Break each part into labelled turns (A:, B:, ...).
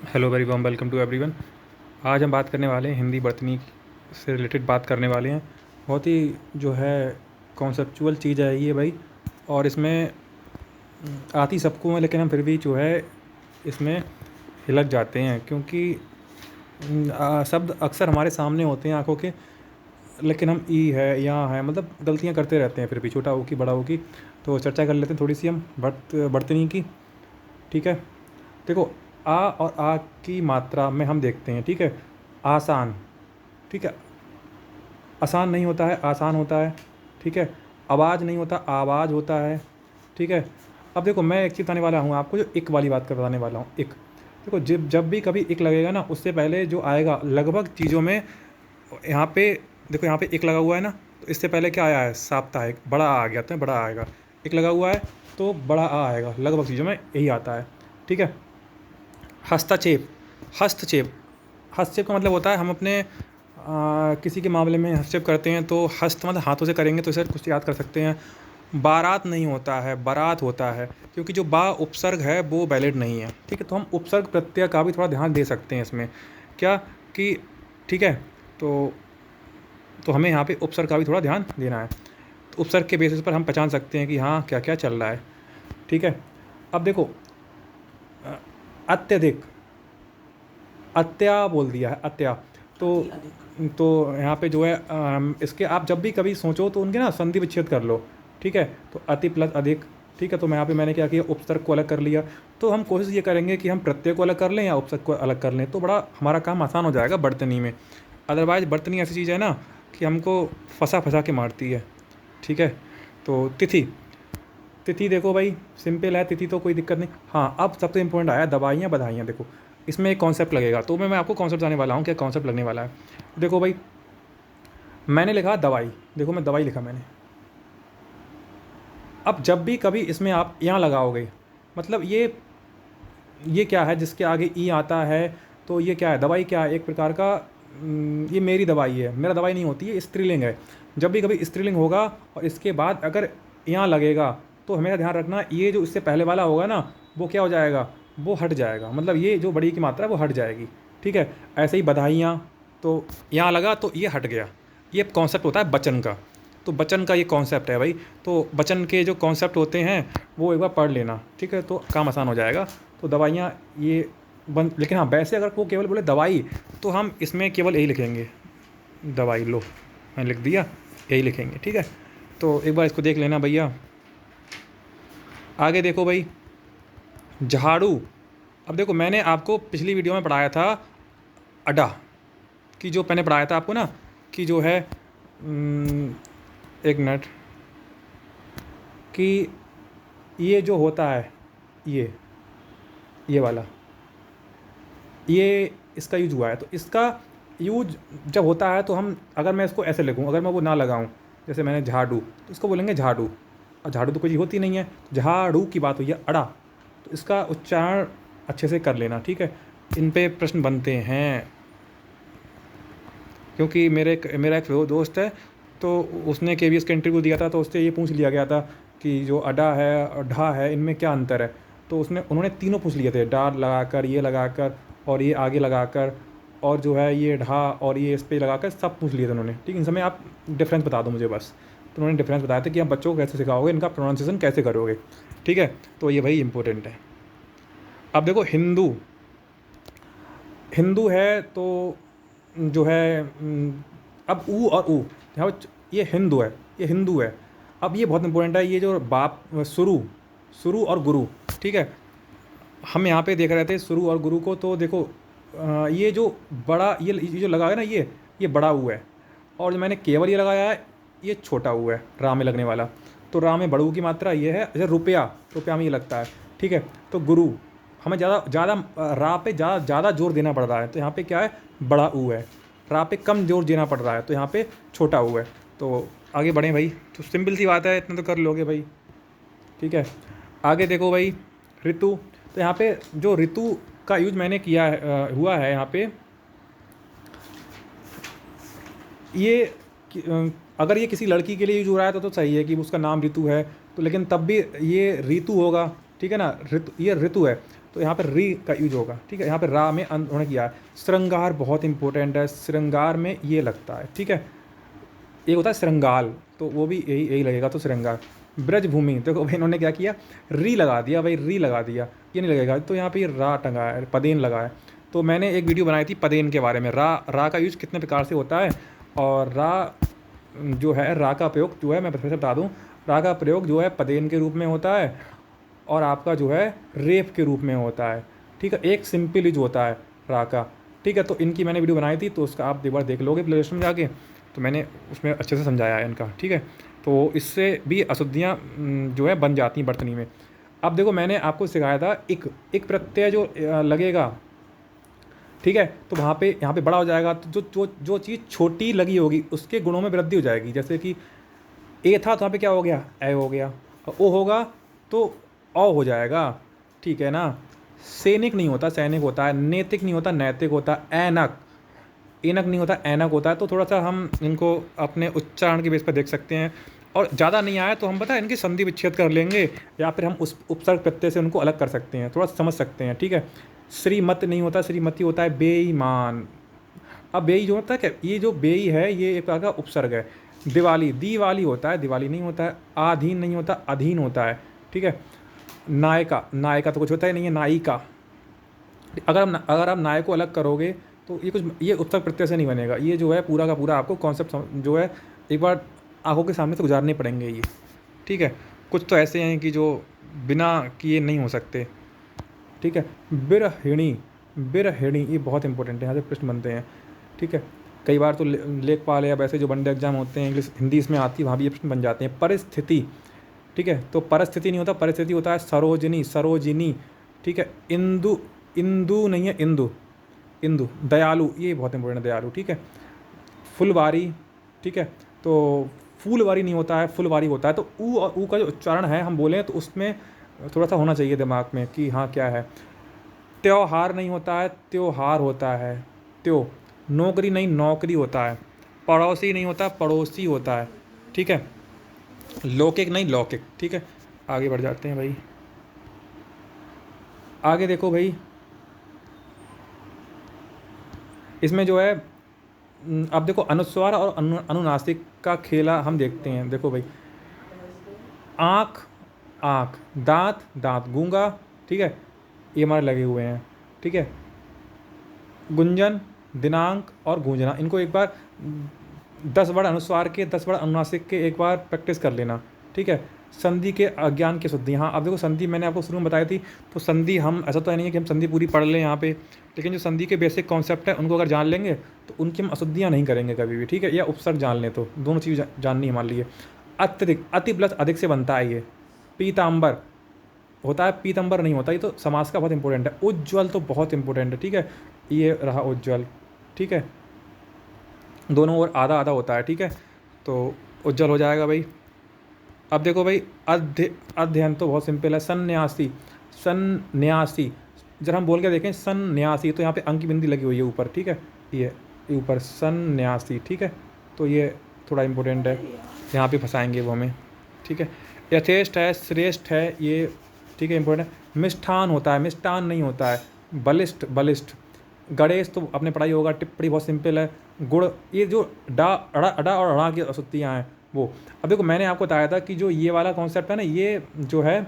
A: Hello very warm welcome to everyone. आज हम बात करने वाले हैं हिंदी वर्तनी से रिलेटेड बात करने वाले हैं। बहुत ही जो है कॉन्सेप्चुअल चीज़ है ये भाई। और इसमें आती सबको है, लेकिन हम फिर भी जो है इसमें हिलक जाते हैं क्योंकि शब्द अक्सर हमारे सामने होते हैं आंखों के, लेकिन हम ई है यहाँ है मतलब गलतियाँ करते रहते हैं फिर भी, छोटा हो की बड़ा हो की। तो चर्चा कर लेते हैं थोड़ी सी हम वर्तनी की। ठीक है, देखो, आ और आ की मात्रा में हम देखते हैं। ठीक है, आसान, ठीक है, आसान नहीं होता है, आसान होता है। ठीक है, आवाज़ नहीं होता, आवाज़ होता है। ठीक है, अब देखो मैं एक चीज़ बताने वाला हूँ आपको, जो इक वाली बात कर बताने वाला हूँ। इक, देखो जब भी कभी इक लगेगा ना, उससे पहले जो आएगा लगभग चीज़ों में, यहाँ पे देखो, यहाँ पे इक लगा हुआ है ना, तो इससे पहले क्या आया है? साप्ताहिक, बड़ा आ गया, तो बड़ा आएगा। इक लगा हुआ है तो बड़ा आ आएगा, लगभग चीज़ों में यही आता है। ठीक है, हस्तक्षेप, हस्तक्षेप, हस्तक्षेप का मतलब होता है हम अपने किसी के मामले में हस्तक्षेप करते हैं, तो हस्त मतलब हाथों से करेंगे, तो इसे कुछ याद कर सकते हैं। बारात नहीं होता है, बारात होता है, क्योंकि जो बा उपसर्ग है वो वैलिड नहीं है। ठीक है, तो हम उपसर्ग प्रत्यय का भी थोड़ा ध्यान दे सकते हैं इसमें, क्या कि, ठीक है, तो हमें यहाँ पे उपसर्ग का भी थोड़ा ध्यान देना है। तो उपसर्ग के बेसिस पर हम पहचान सकते हैं कि हाँ क्या क्या चल रहा है। ठीक है, अब देखो, अत्यधिक, अत्या बोल दिया है, अत्या। तो
B: अति अधिक।
A: तो यहाँ पे जो है इसके आप जब भी कभी सोचो तो उनके ना संधि विच्छेद कर लो। ठीक है, तो अति प्लस अधिक। ठीक है, तो मैं यहाँ पे मैंने क्या किया, उपसर्ग को अलग कर लिया। तो हम कोशिश ये करेंगे कि हम प्रत्यय को अलग कर लें या उपसर्ग को अलग कर लें, तो बड़ा हमारा काम आसान हो जाएगा बर्तनी में। अदरवाइज़ बर्तनी ऐसी चीज़ है ना कि हमको फंसा फंसा के मारती है। ठीक है, तो तिथि, तिथि देखो भाई, सिंपल है, तिथि तो कोई दिक्कत नहीं। हाँ, अब सबसे इंपॉर्टेंट आया दवाइयाँ बधाइयाँ। देखो, इसमें एक कॉन्सेप्ट लगेगा, तो मैं आपको कॉन्सेप्ट बताने वाला हूँ, क्या कॉन्सेप्ट लगने वाला है। देखो भाई, मैंने लिखा दवाई, देखो मैं दवाई लिखा मैंने। अब जब भी कभी इसमें आप यहाँ लगाओगे, मतलब ये क्या है जिसके आगे ई आता है, तो ये क्या है, दवाई क्या है, एक प्रकार का ये मेरी दवाई है, मेरा दवाई नहीं होती है, स्त्रीलिंग है। जब भी कभी स्त्रीलिंग होगा और इसके बाद अगर यहाँ लगेगा, तो हमेशा ध्यान रखना, ये जो इससे पहले वाला होगा ना, वो क्या हो जाएगा, वो हट जाएगा, मतलब ये जो बड़ी की मात्रा है वो हट जाएगी। ठीक है, ऐसे ही बधाइयाँ, तो यहाँ लगा तो ये हट गया। ये कॉन्सेप्ट होता है वचन का, तो वचन का ये कॉन्सेप्ट है भाई। तो वचन के जो कॉन्सेप्ट होते हैं वो एक बार पढ़ लेना, ठीक है, तो काम आसान हो जाएगा। तो दवाइयाँ ये बन, लेकिन हाँ वैसे अगर वो केवल बोले दवाई, तो हम इसमें केवल यही लिखेंगे, दवाई, लो मैंने लिख दिया, यही लिखेंगे। ठीक है, तो एक बार इसको देख लेना भैया। आगे देखो भाई, झाड़ू। अब देखो, मैंने आपको पिछली वीडियो में पढ़ाया था अडा, कि जो मैंने पढ़ाया था आपको ना, कि जो है एक मिनट, कि ये जो होता है, ये वाला, ये इसका यूज हुआ है, तो इसका यूज जब होता है तो हम, अगर मैं इसको ऐसे लिखूँ, अगर मैं वो ना लगाऊँ, जैसे मैंने झाड़ू, तो इसको बोलेंगे झाड़ू, और झाड़ू तो कोई चीज़ होती नहीं है, झाड़ू की बात हुई है, अड़ा, तो इसका उच्चारण अच्छे से कर लेना। ठीक है, इन पे प्रश्न बनते हैं, क्योंकि मेरा एक वो दोस्त है, तो उसने KVS का इंटरव्यू दिया था, तो उससे ये पूछ लिया गया था कि जो अडा है और ढा है, इनमें क्या अंतर है। तो उन्होंने तीनों पूछ लिए थे, डार लगाकर, ये लगाकर, और ये आगे लगाकर, और जो है ये ढा और ये इस पर लगाकर, सब पूछ लिए थे उन्होंने। ठीक है, इन समय आप डिफरेंस बता दो मुझे बस। तो उन्होंने डिफरेंस बताया था कि आप बच्चों को कैसे सिखाओगे, इनका प्रोनाउंसिएशन कैसे करोगे। ठीक है, तो ये भाई इंपॉर्टेंट है। अब देखो, हिंदू, हिंदू है तो जो है अब ऊ और ऊ, यहाँ ये हिंदू है, ये हिंदू है। अब ये बहुत इंपॉर्टेंट है, ये जो बाप, शुरू, शुरू और गुरु। ठीक है, हम यहाँ पे देख रहे थे शुरू और गुरु को, तो देखो ये जो बड़ा, ये जो लगा है ना, ये बड़ा ऊ है, और जो मैंने केवल ये लगाया है, ये छोटा ऊ है, रा में लगने वाला। तो रा में बड़ू की मात्रा ये है, जैसे रुपया, रुपया में ये लगता है। ठीक है, तो गुरु, हमें ज़्यादा ज़्यादा रा पे ज़्यादा ज़्यादा जोर देना पड़ रहा है, तो यहाँ पे क्या है, बड़ा ऊ है। रा पे कम जोर देना पड़ रहा है, तो यहाँ पे छोटा ऊ है। तो आगे बढ़ें भाई, तो सिंपल सी बात है, इतना तो कर लोगे भाई। ठीक है, आगे देखो भाई, ऋतु, तो यहाँ पे जो ऋतु का यूज मैंने किया है, हुआ है यहाँ पे, ये अगर ये किसी लड़की के लिए यूज हो रहा है तो सही है कि उसका नाम ऋतु है, तो लेकिन तब भी ये ऋतु होगा, ठीक है ना, ऋतु, ये ऋतु है, तो यहाँ पर री का यूज होगा, ठीक है। यहाँ पर रा में उन्होंने किया है। श्रृंगार बहुत इंपॉर्टेंट है, श्रृंगार में ये लगता है, ठीक है। एक होता है श्रृंगाल, तो वो भी यही यही लगेगा, तो श्रृंगार। ब्रजभूमि, देखो भाई इन्होंने क्या किया, री लगा दिया भाई, री लगा दिया, ये नहीं लगेगा, तो यहाँ पे ये रा टंगा है, पदेन लगा है। तो मैंने एक वीडियो बनाई थी पदेन के बारे में, रा का यूज़ कितने प्रकार से होता है, और रा जो है, रा का प्रयोग जो है, मैं फिर से बता दूँ, रा का प्रयोग जो है पदेन के रूप में होता है, और आपका जो है रेप के रूप में होता है, ठीक है। एक सिंपल यूज होता है रा का, ठीक है। तो इनकी मैंने वीडियो बनाई थी, तो उसका आप एक बार देख लोगे प्ले लिस्ट में जाके, तो मैंने उसमें अच्छे से समझाया है इनका, ठीक है। तो इससे भी अशुद्धियाँ जो है बन जाती हैं बर्तनी में। अब देखो मैंने आपको सिखाया था एक प्रत्यय जो लगेगा, ठीक है, तो वहाँ पे यहाँ पे बड़ा हो जाएगा, तो जो जो जो चीज़ छोटी लगी होगी उसके गुणों में वृद्धि हो जाएगी। जैसे कि ए था, तो यहाँ पे क्या हो गया, ए हो गया, और ओ होगा तो औ हो जाएगा, ठीक है ना। सैनिक नहीं होता, सैनिक होता है। नैतिक नहीं होता, नैतिक होता है। ऐनक, एनक नहीं होता, ऐनक होता है। तो थोड़ा सा हम इनको अपने उच्चारण के बेस पर देख सकते हैं, और ज़्यादा नहीं आया तो हम पता है इनकी संधि विच्छेद कर लेंगे, या फिर हम उस उपसर्ग प्रत्यय से उनको अलग कर सकते हैं, थोड़ा समझ सकते हैं, ठीक है। श्रीमत नहीं होता, श्रीमती होता है बेईमान। अब बेई जो होता है क्या, ये जो बेई है ये एक प्रकार का उपसर्ग है। दिवाली, दीवाली होता है, दिवाली नहीं होता है। आधीन नहीं होता, अधीन होता है, ठीक है। नायिका, नायिका तो कुछ होता ही नहीं है, नायिका। अगर आप नाय को अलग करोगे तो ये उपसर्ग प्रत्यय से नहीं बनेगा। ये जो है पूरा का पूरा आपको कॉन्सेप्ट जो है एक बार आंखों के सामने से गुजारने पड़ेंगे ये, ठीक है। कुछ तो ऐसे हैं कि जो बिना किए नहीं हो सकते, ठीक है। बिरहिणी, बिरहिणी ये बहुत इंपॉर्टेंट है, यहाँ से प्रश्न बनते हैं, ठीक है। कई बार तो लेखपाल या वैसे जो वनडे एग्जाम होते हैं इंग्लिश हिंदी इसमें आती है, वहाँ भी ये प्रश्न बन जाते हैं। परिस्थिति, ठीक है, तो परिस्थिति नहीं होता, परिस्थिति होता है सरोजिनी, सरोजिनी, ठीक है। इंदु, इंदु नहीं है, इंदु, इंदु। दयालु, ये बहुत इंपॉर्टेंट है, दयालु, ठीक है। फुलवारी, ठीक है, तो फूलवारी नहीं होता है, फुलवारी होता है। तो ऊ और ऊ का जो उच्चारण है हम बोलें तो उसमें थोड़ा सा होना चाहिए दिमाग में कि हाँ क्या है। त्योहार नहीं होता है, त्योहार होता है, त्यो। नौकरी नहीं, नौकरी होता है। पड़ोसी नहीं होता, पड़ोसी होता है, ठीक है। लौकिक नहीं, लौकिक, ठीक है। आगे बढ़ जाते हैं भाई, आगे देखो भाई, इसमें जो है अब देखो अनुस्वार और अनुनासिक का खेला हम देखते हैं। देखो भाई, आँख, आँख, दांत, दांत, गूंगा, ठीक है, ये हमारे लगे हुए हैं, ठीक है। गुंजन, दिनांक और गूंजना, इनको एक बार 10 वर्ड अनुस्वार के, 10 वर्ड अनुनासिक के एक बार प्रैक्टिस कर लेना, ठीक है। संधि के अज्ञान की शुद्धि, हाँ अब देखो संधि मैंने आपको शुरू में बताई थी, तो संधि हम ऐसा तो है नहीं है कि हम संधि पूरी पढ़ लें यहाँ पे, लेकिन जो संधि के बेसिक कॉन्सेप्ट है उनको अगर जान लेंगे तो उनकी हम अशुद्धियाँ नहीं करेंगे कभी भी, ठीक है। या उपसर्ग जान लें, तो दोनों चीज़ जाननी हमारे लिए। अत्यधिक, अति प्लस अधिक से बनता है ये। पीताम्बर होता है, पीतम्बर नहीं होता, ये तो समास का बहुत इंपॉर्टेंट है। उज्ज्वल तो बहुत इंपॉर्टेंट है, ठीक है, ये रहा उज्ज्वल, ठीक है। दोनों ओर आधा आधा होता है, ठीक है, तो उज्ज्वल हो जाएगा भाई। अब देखो भाई, अध्ययन तो बहुत सिंपल है। सन्यासी, सन्यासी, जब हम बोल के देखें सन्यासी, तो यहाँ पे अंक की बिंदी लगी हुई है ऊपर, ठीक है, ये ऊपर सन्यासी, ठीक है। तो ये थोड़ा इंपॉर्टेंट है, यहाँ पे फंसाएंगे वो हमें, ठीक है। यथेष्ट है, श्रेष्ठ है, ये ठीक है, इंपॉर्टेंट है। मिष्ठान होता है, मिष्ठान नहीं होता है। बलिष्ठ, बलिष्ठ। गणेश तो आपने पढ़ाई होगा, टिप्पणी बहुत सिंपल है। गुड़, ये जो डा, अड़ा, अड़ा और अड़ा की अशुद्धियाँ हैं वो। अब देखो मैंने आपको बताया था कि जो ये वाला कॉन्सेप्ट है ना, ये जो है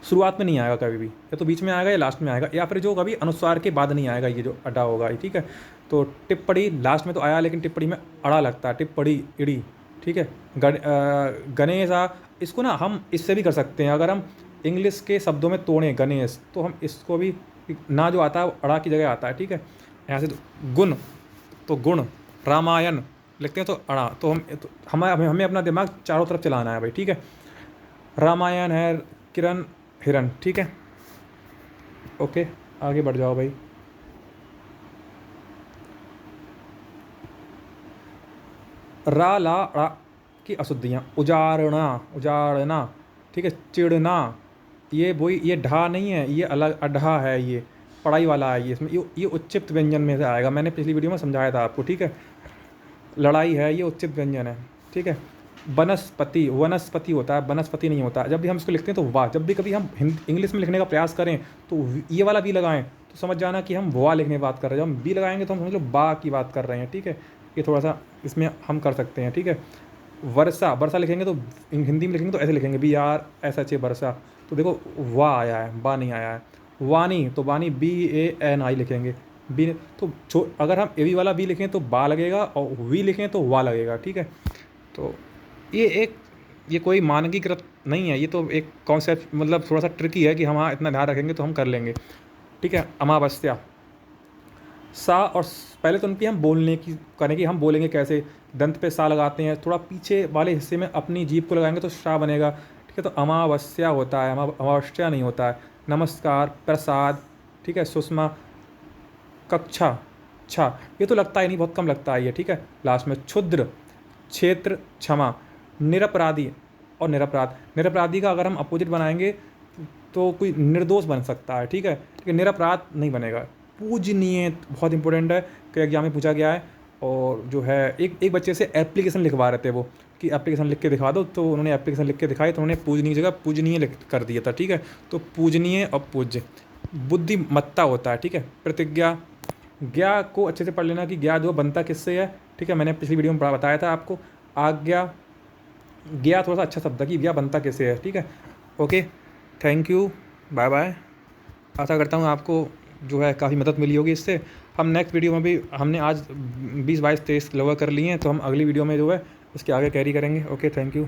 A: शुरुआत में नहीं आएगा कभी भी, या तो बीच में आएगा या लास्ट में आएगा, या फिर जो कभी अनुस्वार के बाद नहीं आएगा, ये जो अड़ा होगा, ठीक है। तो टिप्पणी लास्ट में तो आया, लेकिन टिप्पणी में अड़ा लगता है, टिप्पणी, इड़ी, ठीक है। गणेश, इसको ना हम इससे भी कर सकते हैं, अगर हम इंग्लिश के शब्दों में तोड़ें गणेश, तो हम इसको भी ना जो आता है वो अड़ा की जगह आता है, ठीक है। यहाँ से तो गुण, तो गुण। रामायण लिखते हैं तो अड़ा, तो हमें हमें अपना दिमाग चारों तरफ चलाना है भाई, ठीक है। रामायण है, किरण, हिरण, ठीक है। ओके, आगे बढ़ जाओ भाई। रा, ला, अड़ा की अशुद्धियाँ। उजाड़ना, उजाड़ना, ठीक है। चिड़ना, ये वही, ये ढा नहीं है, ये अलग अढ़ा है, ये पढ़ाई वाला है, ये इसमें ये उच्चित व्यंजन में से आएगा, मैंने पिछली वीडियो में समझाया था आपको, ठीक है। लड़ाई है, ये उच्चित व्यंजन है, ठीक है। वनस्पति, वनस्पति होता है, वनस्पति नहीं होता। जब भी हम इसको लिखते हैं तो वाह, जब भी कभी हम इंग्लिश में लिखने का प्रयास करें तो ये वाला वी लगाएं तो समझ जाना कि हम वाह लिखने की बात कर रहे हैं। जब हम बी लगाएंगे तो हम समझ लो बा की बात कर रहे हैं, ठीक है। ये थोड़ा सा इसमें हम कर सकते हैं, ठीक है। वर्षा, वर्षा लिखेंगे तो हिंदी में लिखेंगे तो ऐसे लिखेंगे BRSHA वर्षा, तो देखो वाह आया है, बा नहीं आया है। वानी, तो वानी BANI लिखेंगे, बी तो अगर हम ए वाला बी लिखें तो बा लगेगा और वी लिखें तो वाह लगेगा, ठीक है। तो ये कोई मानकीकृत नहीं है, ये तो एक कॉन्सेप्ट मतलब थोड़ा सा ट्रिकी है कि हम हाँ इतना ध्यान रखेंगे तो हम कर लेंगे, ठीक है। अमावस्या, सा और पहले तो उनकी हम बोलने की करेंगे, हम बोलेंगे कैसे, दंत पे सा लगाते हैं, थोड़ा पीछे वाले हिस्से में अपनी जीभ को लगाएंगे तो शा बनेगा, ठीक है। तो अमावस्या होता है, अमावस्या नहीं होता है। नमस्कार, प्रसाद, ठीक है। सुषमा, कक्षा, छा, ये तो लगता ही नहीं, बहुत कम लगता है ये, ठीक है। लास्ट में क्षुद्र, क्षेत्र, क्षमा, निरपराधी और निरपराध। निरपराधी का अगर हम अपोजिट बनाएंगे तो कोई निर्दोष बन सकता है, ठीक है, लेकिन निरपराध नहीं बनेगा। पूजनीय बहुत इंपॉर्टेंट है, कई एग्जाम में पूछा गया है। और जो है एक बच्चे से एप्लीकेशन लिखवा रहे थे वो, कि एप्लीकेशन लिख के दिखा दो, तो उन्होंने एप्लीकेशन लिख के दिखाई तो उन्होंने पूजनीय जगह पूजनीय लिख कर दिया था, ठीक है। तो पूजनीय और पूज्य। बुद्धिमत्ता होता है, ठीक है। प्रतिज्ञा, ज्ञा को अच्छे से पढ़ लेना कि ज्ञा जो बनता किससे है, ठीक है, मैंने पिछली वीडियो में बताया था आपको। आज्ञा, ज्ञा थोड़ा सा अच्छा शब्द है कि ज्ञा बनता कैसे है, ठीक है। Okay, thank you, bye bye. आशा करता हूँ आपको जो है काफ़ी मदद मिली होगी इससे। हम नेक्स्ट वीडियो में भी, हमने आज 20, 22, 23 कवर कर लिए हैं, तो हम अगली वीडियो में जो है उसके आगे कैरी करेंगे। Okay, thank you.